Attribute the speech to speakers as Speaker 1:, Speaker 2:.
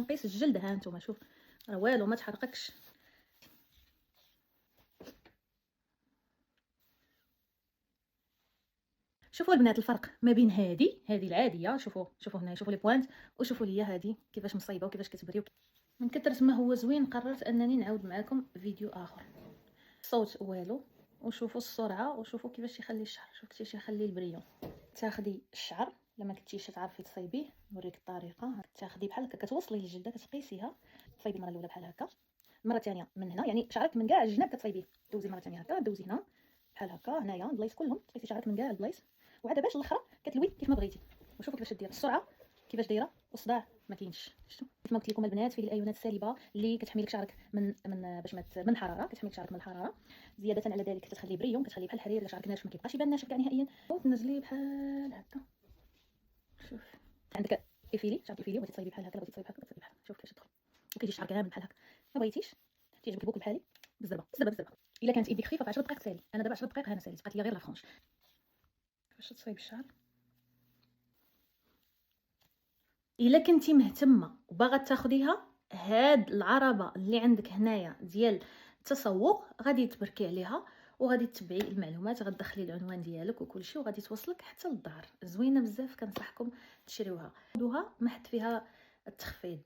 Speaker 1: نقيس الجلد. ها نتوما شوف راه والو ما تحرقكش. شوفوا البنات الفرق ما بين هذه العاديه، شوفوا هنا، شوفوا لي بوينت، وشوفوا ليا هذه كيفاش مصايبه وكيفاش كتبري. من كثرة ما هو زوين قررت انني نعاود معكم فيديو اخر. الصوت والو، وشوفوا السرعه، وشوفوا كيفاش يخلي الشعر. شوف كيفاش يخلي البريون. تاخدي الشعر لما كنتيش تعرفي تصايبيه، نوريك الطريقه. تاخدي بحال هكا كتوصلي للجلده، كتقيسيها، تصايبي المره الاولى بحال هكا، المره الثانيه من هنا، يعني شعرك من كاع الجناب كتصايبيه، دوزي مره ثانيه هكا، دوزي هنا بحال هكا، هنايا البلايص كلهم تقيسي شعرك من كاع البلايص، وعاد باش الاخرى كتلوي كيف ما بغيتي. وشوفوا كيفاش دير السرعه كيفاش دايره، والصداع ما كاينش. شفتوا كيف ما قلت لكم البنات، فيه الايونات السالبه اللي كتحمي لك شعرك من باش من الحراره، كتحمي لك شعرك من الحراره. زياده على ذلك كتخليه بريون، كتخليه بحال الحرير، شعرك ناشف ما كيبقاش يبان ناشف كاع نهائيا، وتنزليه بحال هكا. شوف عندك ايفيلي، شعرك ايفيلي، بغيتي تصايبي بحال هكا، بغيتي تصايبي بحال هكا، تصايبي بحال هكا. شوف كيفاش يدخل، وكيجي الشعر كامل بحال هكا. ما بغيتيش تيعجبك البوكل بحالي، بالزربه بالزربه. الا كانت يديك خفيفه في 10 دقائق تسالي. انا دابا 10 دقائق انا ساليت، بقات لي غير لا فرونش. كيفاش تصايب الشعر. الا كنتي مهتمه وباغا تاخديها، هاد العربه اللي عندك هنايا ديال التسوق غادي تبركي عليها، وغادي تتبعي المعلومات، غتدخلي العنوان ديالك وكلشي، وغادي توصلك حتى للدار. زوينه بزاف، كنصحكم تشريوها. خدوها ما حد فيها التخفيض.